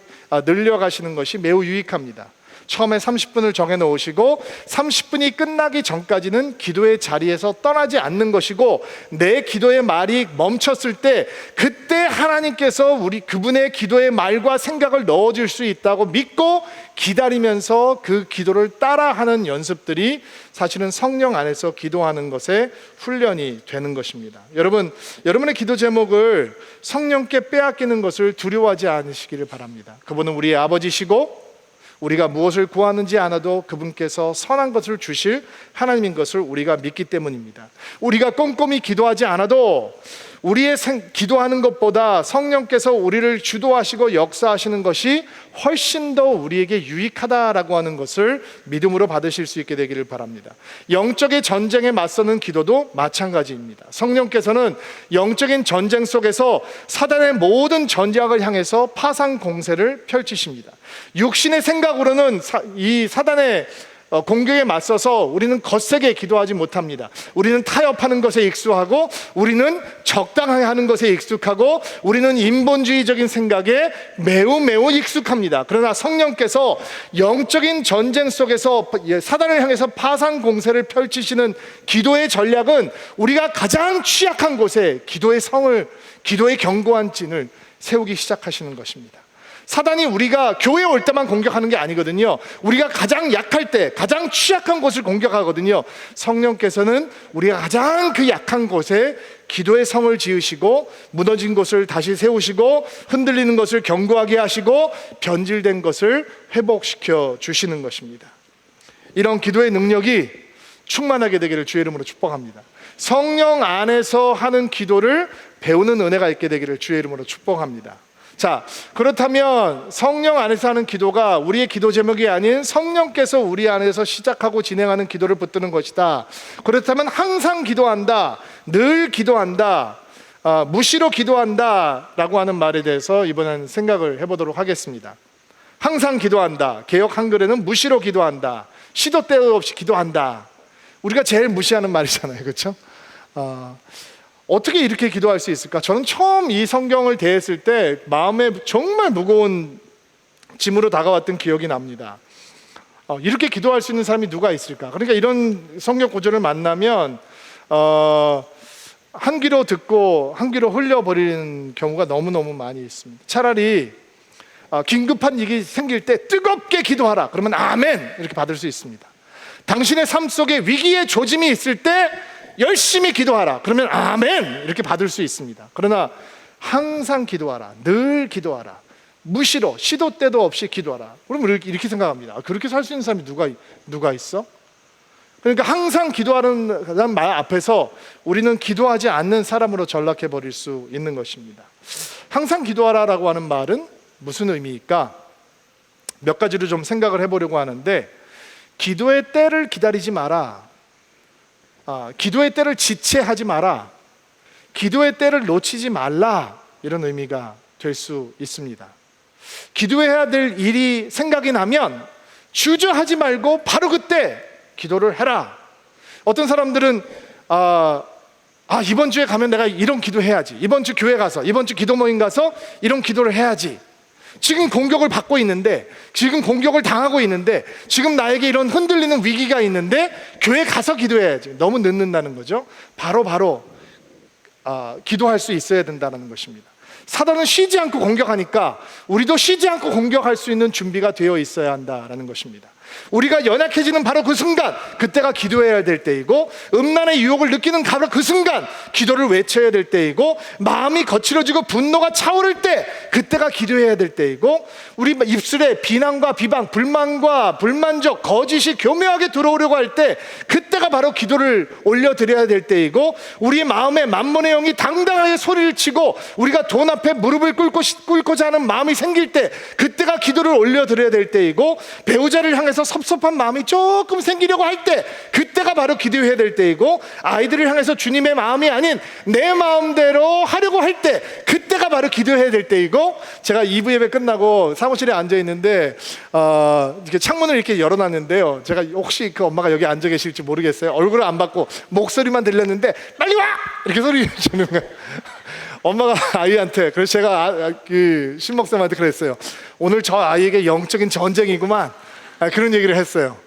늘려가시는 것이 매우 유익합니다. 처음에 30분을 정해 놓으시고 30분이 끝나기 전까지는 기도의 자리에서 떠나지 않는 것이고, 내 기도의 말이 멈췄을 때 그때 하나님께서 그분의 기도의 말과 생각을 넣어줄 수 있다고 믿고 기다리면서 그 기도를 따라하는 연습들이 사실은 성령 안에서 기도하는 것의 훈련이 되는 것입니다. 여러분의 기도 제목을 성령께 빼앗기는 것을 두려워하지 않으시기를 바랍니다. 그분은 우리의 아버지시고 우리가 무엇을 구하는지 않아도 그분께서 선한 것을 주실 하나님인 것을 우리가 믿기 때문입니다. 우리가 꼼꼼히 기도하지 않아도 우리의 기도하는 것보다 성령께서 우리를 주도하시고 역사하시는 것이 훨씬 더 우리에게 유익하다라고 하는 것을 믿음으로 받으실 수 있게 되기를 바랍니다. 영적의 전쟁에 맞서는 기도도 마찬가지입니다. 성령께서는 영적인 전쟁 속에서 사단의 모든 전략을 향해서 파상 공세를 펼치십니다. 육신의 생각으로는 이 사단의 공격에 맞서서 우리는 거세게 기도하지 못합니다. 우리는 타협하는 것에 익숙하고, 우리는 적당하게 하는 것에 익숙하고, 우리는 인본주의적인 생각에 매우 익숙합니다. 그러나 성령께서 영적인 전쟁 속에서 사단을 향해서 파상 공세를 펼치시는 기도의 전략은 우리가 가장 취약한 곳에 기도의 견고한 찐을 세우기 시작하시는 것입니다. 사단이 우리가 교회에 올 때만 공격하는 게 아니거든요. 우리가 가장 약할 때, 가장 취약한 곳을 공격하거든요. 성령께서는 우리가 가장 그 약한 곳에 기도의 성을 지으시고, 무너진 곳을 다시 세우시고, 흔들리는 것을 견고하게 하시고, 변질된 것을 회복시켜 주시는 것입니다. 이런 기도의 능력이 충만하게 되기를 주의 이름으로 축복합니다. 성령 안에서 하는 기도를 배우는 은혜가 있게 되기를 주의 이름으로 축복합니다. 자, 그렇다면 성령 안에서 하는 기도가 우리의 기도 제목이 아닌 성령께서 우리 안에서 시작하고 진행하는 기도를 붙드는 것이다. 그렇다면 항상 기도한다, 늘 기도한다, 무시로 기도한다 라고 하는 말에 대해서 이번엔 생각을 해보도록 하겠습니다. 항상 기도한다, 개역 한글에는 무시로 기도한다, 시도 때도 없이 기도한다. 우리가 제일 무시하는 말이잖아요, 그렇죠? 어떻게 이렇게 기도할 수 있을까? 저는 처음 이 성경을 대했을 때 마음에 정말 무거운 짐으로 다가왔던 기억이 납니다. 이렇게 기도할 수 있는 사람이 누가 있을까? 그러니까 이런 성경 구절을 만나면 한 귀로 듣고 한 귀로 흘려버리는 경우가 너무너무 많이 있습니다. 차라리 긴급한 일이 생길 때 뜨겁게 기도하라, 그러면 아멘 이렇게 받을 수 있습니다. 당신의 삶 속에 위기의 조짐이 있을 때 열심히 기도하라, 그러면 아멘 이렇게 받을 수 있습니다. 그러나 항상 기도하라, 늘 기도하라, 무시로 시도 때도 없이 기도하라, 그럼 이렇게 생각합니다. 그렇게 살 수 있는 사람이 누가 있어? 그러니까 항상 기도하는 말 앞에서 우리는 기도하지 않는 사람으로 전락해 버릴 수 있는 것입니다. 항상 기도하라라고 하는 말은 무슨 의미일까? 몇 가지로 좀 생각을 해보려고 하는데, 기도의 때를 기다리지 마라, 기도의 때를 지체하지 마라, 기도의 때를 놓치지 말라, 이런 의미가 될 수 있습니다. 기도해야 될 일이 생각이 나면 주저하지 말고 바로 그때 기도를 해라. 어떤 사람들은 이번 주에 가면 내가 이런 기도해야지, 이번 주 교회 가서, 이번 주 기도 모임 가서 이런 기도를 해야지, 지금 공격을 받고 있는데, 지금 공격을 당하고 있는데, 지금 나에게 이런 흔들리는 위기가 있는데 교회 가서 기도해야지. 너무 늦는다는 거죠. 바로 기도할 수 있어야 된다는 것입니다. 사단은 쉬지 않고 공격하니까 우리도 쉬지 않고 공격할 수 있는 준비가 되어 있어야 한다는 것입니다. 우리가 연약해지는 바로 그 순간, 그때가 기도해야 될 때이고, 음란의 유혹을 느끼는 바로 그 순간 기도를 외쳐야 될 때이고, 마음이 거칠어지고 분노가 차오를 때 그때가 기도해야 될 때이고, 우리 입술에 비난과 비방, 불만과 불만족, 거짓이 교묘하게 들어오려고 할 때 그때가 바로 기도를 올려드려야 될 때이고, 우리 마음에 만몬의 영이 당당하게 소리를 치고 우리가 돈 앞에 무릎을 꿇고자 하는 마음이 생길 때 그때가 기도를 올려드려야 될 때이고, 배우자를 향해서 섭섭한 마음이 조금 생기려고 할 때 그때가 바로 기도해야 될 때이고, 아이들을 향해서 주님의 마음이 아닌 내 마음대로 하려고 할 때 그때가 바로 기도해야 될 때이고, 제가 2부 예배 끝나고 사무실에 앉아 있는데 이렇게 창문을 이렇게 열어놨는데요, 제가 혹시 그 엄마가 여기 앉아 계실지 모르겠어요. 얼굴을 안 받고 목소리만 들렸는데 빨리 와! 이렇게 소리 주는 거예요. 엄마가 아이한테, 그래서 제가 그 신목사님한테 그랬어요. 오늘 저 아이에게 영적인 전쟁이구만, 그런 얘기를 했어요.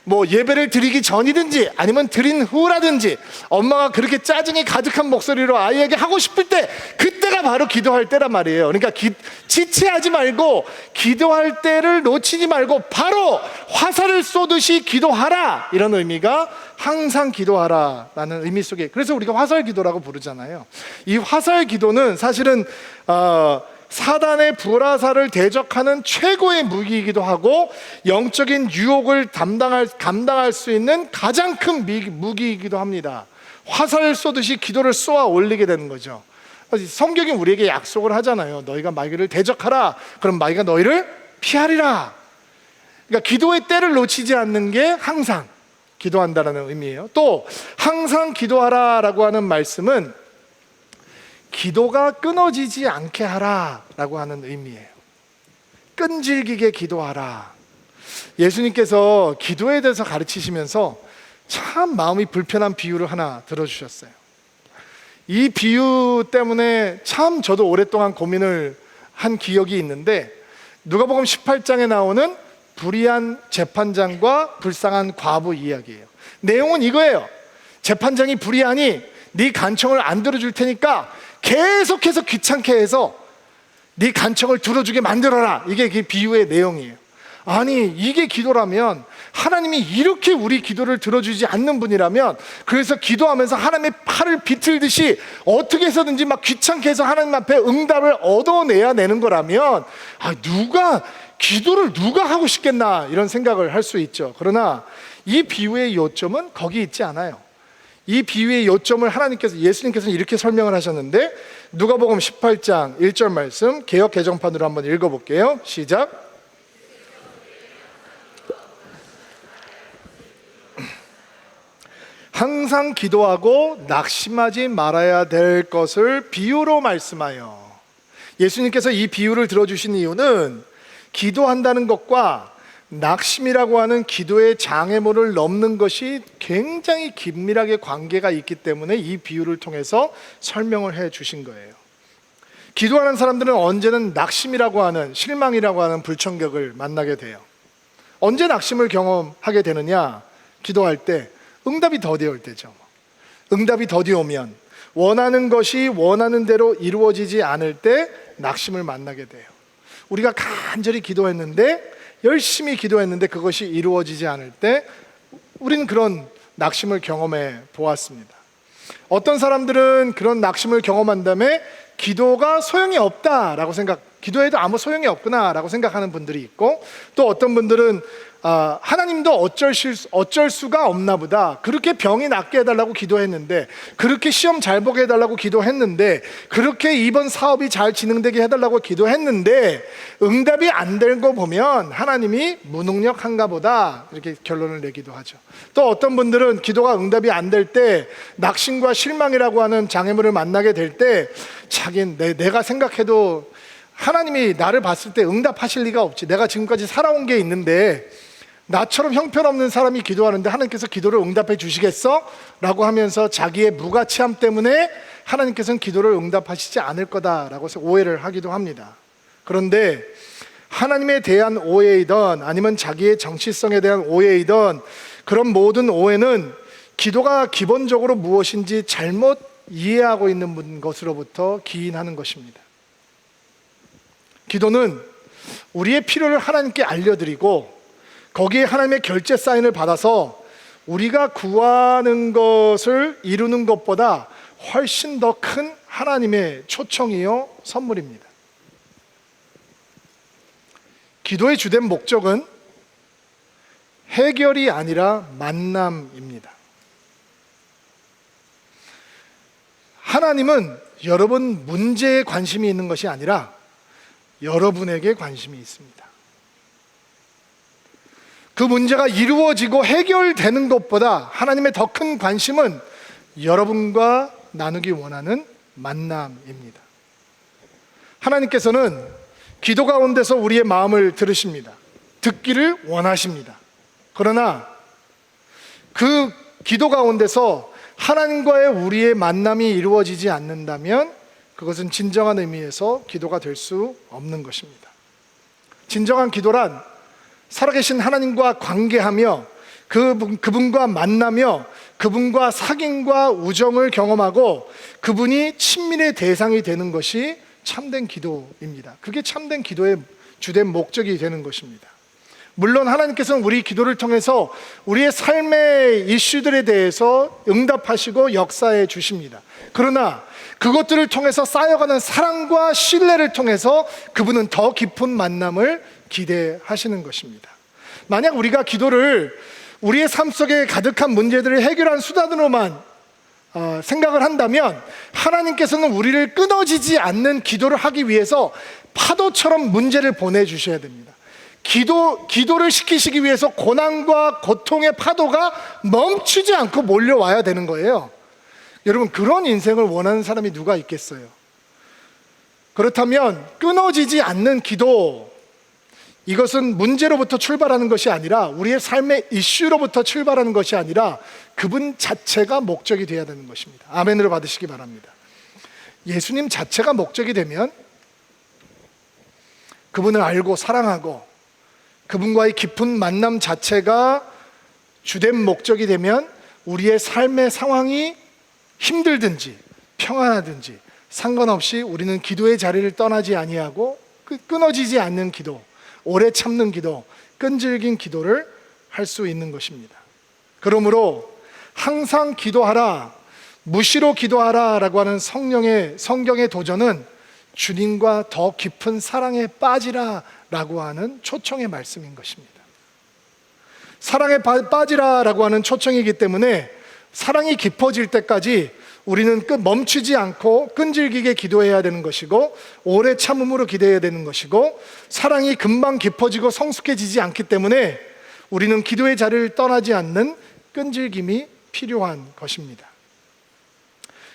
뭐 예배를 드리기 전이든지 아니면 드린 후라든지 엄마가 그렇게 짜증이 가득한 목소리로 아이에게 하고 싶을 때 그때가 바로 기도할 때란 말이에요. 그러니까 지체하지 말고, 기도할 때를 놓치지 말고 바로 화살을 쏘듯이 기도하라, 이런 의미가 항상 기도하라라는 의미 속에, 그래서 우리가 화살 기도라고 부르잖아요. 이 화살 기도는 사실은 사단의 불화살을 대적하는 최고의 무기이기도 하고, 영적인 유혹을 감당할 수 있는 가장 큰 무기이기도 합니다. 화살을 쏘듯이 기도를 쏘아 올리게 되는 거죠. 성경이 우리에게 약속을 하잖아요. 너희가 마귀를 대적하라, 그럼 마귀가 너희를 피하리라. 그러니까 기도의 때를 놓치지 않는 게 항상 기도한다라는 의미예요. 또 항상 기도하라라고 하는 말씀은 기도가 끊어지지 않게 하라라고 하는 의미예요. 끈질기게 기도하라. 예수님께서 기도에 대해서 가르치시면서 참 마음이 불편한 비유를 하나 들어주셨어요. 이 비유 때문에 참 저도 오랫동안 고민을 한 기억이 있는데, 누가복음 18장에 나오는 불의한 재판장과 불쌍한 과부 이야기예요. 내용은 이거예요. 재판장이 불의하니 네 간청을 안 들어줄 테니까 계속해서 귀찮게 해서 네 간청을 들어주게 만들어라. 이게 그 비유의 내용이에요. 아니, 이게 기도라면, 하나님이 이렇게 우리 기도를 들어주지 않는 분이라면, 그래서 기도하면서 하나님의 팔을 비틀듯이 어떻게 해서든지 막 귀찮게 해서 하나님 앞에 응답을 얻어내야 되는 거라면, 기도를 누가 하고 싶겠나, 이런 생각을 할 수 있죠. 그러나 이 비유의 요점은 거기 있지 않아요. 이 비유의 요점을 예수님께서는 이렇게 설명을 하셨는데, 누가복음 18장 1절 말씀 개역 개정판으로 한번 읽어볼게요. 시작. 항상 기도하고 낙심하지 말아야 될 것을 비유로 말씀하여. 예수님께서 이 비유를 들어주신 이유는 기도한다는 것과 낙심이라고 하는 기도의 장애물을 넘는 것이 굉장히 긴밀하게 관계가 있기 때문에 이 비유를 통해서 설명을 해 주신 거예요. 기도하는 사람들은 언제는 낙심이라고 하는, 실망이라고 하는 불청객을 만나게 돼요. 언제 낙심을 경험하게 되느냐? 기도할 때 응답이 더디 올 때죠. 응답이 더디 오면, 원하는 것이 원하는 대로 이루어지지 않을 때 낙심을 만나게 돼요. 우리가 간절히 기도했는데, 열심히 기도했는데 그것이 이루어지지 않을 때 우리는 그런 낙심을 경험해 보았습니다. 어떤 사람들은 그런 낙심을 경험한 다음에 기도가 소용이 없다라고 기도해도 아무 소용이 없구나라고 생각하는 분들이 있고, 또 어떤 분들은 하나님도 어쩔 수가 없나 보다. 그렇게 병이 낫게 해달라고 기도했는데, 그렇게 시험 잘 보게 해달라고 기도했는데, 그렇게 이번 사업이 잘 진행되게 해달라고 기도했는데 응답이 안 된 거 보면 하나님이 무능력한가 보다, 이렇게 결론을 내기도 하죠. 또 어떤 분들은 기도가 응답이 안 될 때 낙심과 실망이라고 하는 장애물을 만나게 될 때, 내가 생각해도 하나님이 나를 봤을 때 응답하실 리가 없지. 내가 지금까지 살아온 게 있는데 나처럼 형편없는 사람이 기도하는데 하나님께서 기도를 응답해 주시겠어? 라고 하면서 자기의 무가치함 때문에 하나님께서는 기도를 응답하시지 않을 거다라고 해서 오해를 하기도 합니다. 그런데 하나님에 대한 오해이든 아니면 자기의 정치성에 대한 오해이든, 그런 모든 오해는 기도가 기본적으로 무엇인지 잘못 이해하고 있는 것으로부터 기인하는 것입니다. 기도는 우리의 필요를 하나님께 알려드리고, 거기에 하나님의 결제 사인을 받아서 우리가 구하는 것을 이루는 것보다 훨씬 더 큰 하나님의 초청이요 선물입니다. 기도의 주된 목적은 해결이 아니라 만남입니다. 하나님은 여러분 문제에 관심이 있는 것이 아니라 여러분에게 관심이 있습니다. 그 문제가 이루어지고 해결되는 것보다 하나님의 더 큰 관심은 여러분과 나누기 원하는 만남입니다. 하나님께서는 기도 가운데서 우리의 마음을 들으십니다. 듣기를 원하십니다. 그러나 그 기도 가운데서 하나님과의 우리의 만남이 이루어지지 않는다면 그것은 진정한 의미에서 기도가 될 수 없는 것입니다. 진정한 기도란 살아계신 하나님과 관계하며 그분과 만나며 그분과 사귐과 우정을 경험하고 그분이 친밀의 대상이 되는 것이 참된 기도입니다. 그게 참된 기도의 주된 목적이 되는 것입니다. 물론 하나님께서는 우리 기도를 통해서 우리의 삶의 이슈들에 대해서 응답하시고 역사해 주십니다. 그러나 그것들을 통해서 쌓여가는 사랑과 신뢰를 통해서 그분은 더 깊은 만남을 기대하시는 것입니다. 만약 우리가 기도를 우리의 삶 속에 가득한 문제들을 해결한 수단으로만 생각을 한다면 하나님께서는 우리를 끊어지지 않는 기도를 하기 위해서 파도처럼 문제를 보내주셔야 됩니다. 기도를 시키시기 위해서 고난과 고통의 파도가 멈추지 않고 몰려와야 되는 거예요. 여러분, 그런 인생을 원하는 사람이 누가 있겠어요? 그렇다면 끊어지지 않는 기도, 이것은 문제로부터 출발하는 것이 아니라, 우리의 삶의 이슈로부터 출발하는 것이 아니라 그분 자체가 목적이 되어야 되는 것입니다. 아멘으로 받으시기 바랍니다. 예수님 자체가 목적이 되면, 그분을 알고 사랑하고 그분과의 깊은 만남 자체가 주된 목적이 되면, 우리의 삶의 상황이 힘들든지 평안하든지 상관없이 우리는 기도의 자리를 떠나지 아니하고 끊어지지 않는 기도, 오래 참는 기도, 끈질긴 기도를 할 수 있는 것입니다. 그러므로 항상 기도하라, 무시로 기도하라 라고 하는 성경의 도전은 주님과 더 깊은 사랑에 빠지라 라고 하는 초청의 말씀인 것입니다. 사랑에 빠지라 라고 하는 초청이기 때문에 사랑이 깊어질 때까지 우리는 멈추지 않고 끈질기게 기도해야 되는 것이고, 오래 참음으로 기도해야 되는 것이고, 사랑이 금방 깊어지고 성숙해지지 않기 때문에 우리는 기도의 자리를 떠나지 않는 끈질김이 필요한 것입니다.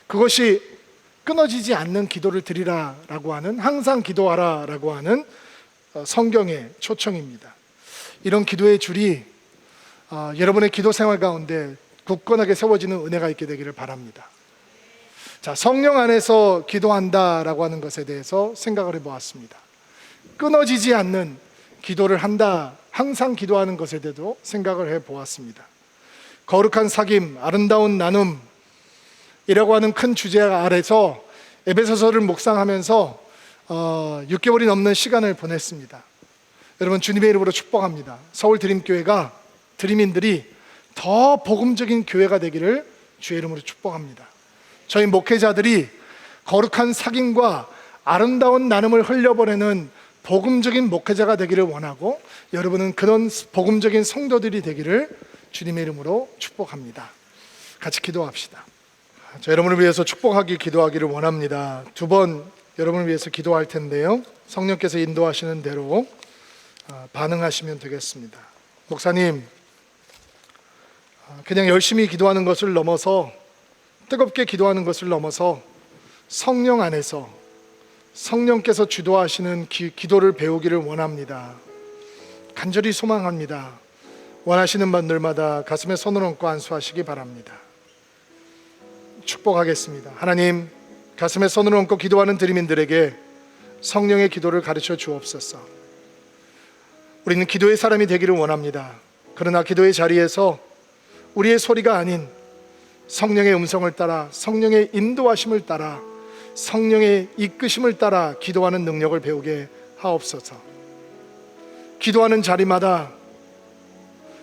그것이 끊어지지 않는 기도를 드리라라고 하는, 항상 기도하라라고 하는 성경의 초청입니다. 이런 기도의 줄이 여러분의 기도 생활 가운데 굳건하게 세워지는 은혜가 있게 되기를 바랍니다. 자, 성령 안에서 기도한다라고 하는 것에 대해서 생각을 해보았습니다. 끊어지지 않는 기도를 한다, 항상 기도하는 것에 대해서 생각을 해보았습니다. 거룩한 사귐, 아름다운 나눔이라고 하는 큰 주제 아래서 에베소서를 묵상하면서 6개월이 넘는 시간을 보냈습니다. 여러분, 주님의 이름으로 축복합니다. 서울 드림교회가, 드림인들이 더 복음적인 교회가 되기를 주의 이름으로 축복합니다. 저희 목회자들이 거룩한 사귐과 아름다운 나눔을 흘려보내는 복음적인 목회자가 되기를 원하고, 여러분은 그런 복음적인 성도들이 되기를 주님의 이름으로 축복합니다. 같이 기도합시다. 여러분을 위해서 축복하기, 기도하기를 원합니다. 두 번 여러분을 위해서 기도할 텐데요, 성령께서 인도하시는 대로 반응하시면 되겠습니다. 목사님, 그냥 열심히 기도하는 것을 넘어서, 뜨겁게 기도하는 것을 넘어서 성령 안에서 성령께서 주도하시는 기도를 배우기를 원합니다. 간절히 소망합니다. 원하시는 분들마다 가슴에 손을 얹고 안수하시기 바랍니다. 축복하겠습니다. 하나님, 가슴에 손을 얹고 기도하는 드림인들에게 성령의 기도를 가르쳐 주옵소서. 우리는 기도의 사람이 되기를 원합니다. 그러나 기도의 자리에서 우리의 소리가 아닌 성령의 음성을 따라, 성령의 인도하심을 따라, 성령의 이끄심을 따라 기도하는 능력을 배우게 하옵소서. 기도하는 자리마다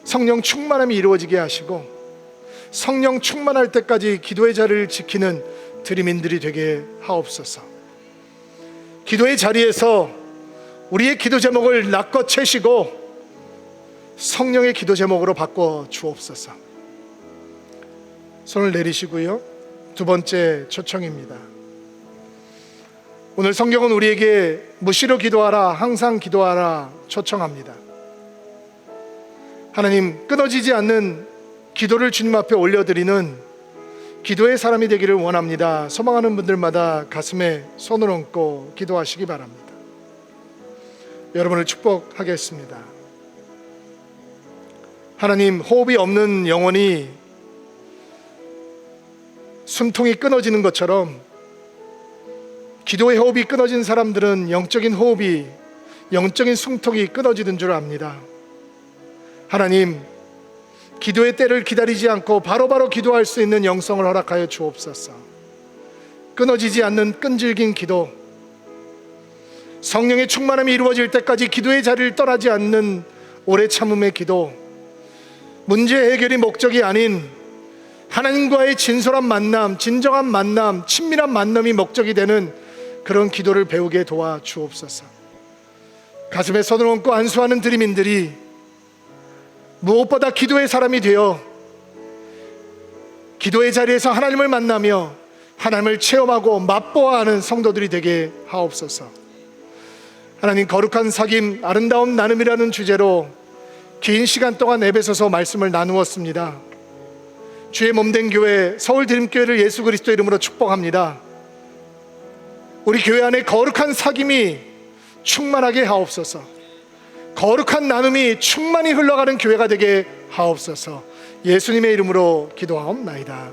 성령 충만함이 이루어지게 하시고, 성령 충만할 때까지 기도의 자리를 지키는 드림인들이 되게 하옵소서. 기도의 자리에서 우리의 기도 제목을 낚아채시고 성령의 기도 제목으로 바꿔 주옵소서. 손을 내리시고요, 두 번째 초청입니다. 오늘 성경은 우리에게 무시로 기도하라, 항상 기도하라 초청합니다. 하나님, 끊어지지 않는 기도를 주님 앞에 올려드리는 기도의 사람이 되기를 원합니다. 소망하는 분들마다 가슴에 손을 얹고 기도하시기 바랍니다. 여러분을 축복하겠습니다. 하나님, 호흡이 없는 영혼이 숨통이 끊어지는 것처럼 기도의 호흡이 끊어진 사람들은 영적인 호흡이, 영적인 숨통이 끊어지는 줄 압니다. 하나님, 기도의 때를 기다리지 않고 바로바로 기도할 수 있는 영성을 허락하여 주옵소서. 끊어지지 않는 끈질긴 기도, 성령의 충만함이 이루어질 때까지 기도의 자리를 떠나지 않는 오래 참음의 기도, 문제 해결이 목적이 아닌 하나님과의 진솔한 만남, 진정한 만남, 친밀한 만남이 목적이 되는 그런 기도를 배우게 도와 주옵소서. 가슴에 손을 얹고 안수하는 드림인들이 무엇보다 기도의 사람이 되어 기도의 자리에서 하나님을 만나며 하나님을 체험하고 맛보아하는 성도들이 되게 하옵소서. 하나님, 거룩한 사귐, 아름다운 나눔이라는 주제로 긴 시간 동안 에베소서 말씀을 나누었습니다. 주의 몸된 교회, 서울 드림교회를 예수 그리스도 이름으로 축복합니다. 우리 교회 안에 거룩한 사귐이 충만하게 하옵소서. 거룩한 나눔이 충만히 흘러가는 교회가 되게 하옵소서. 예수님의 이름으로 기도하옵나이다.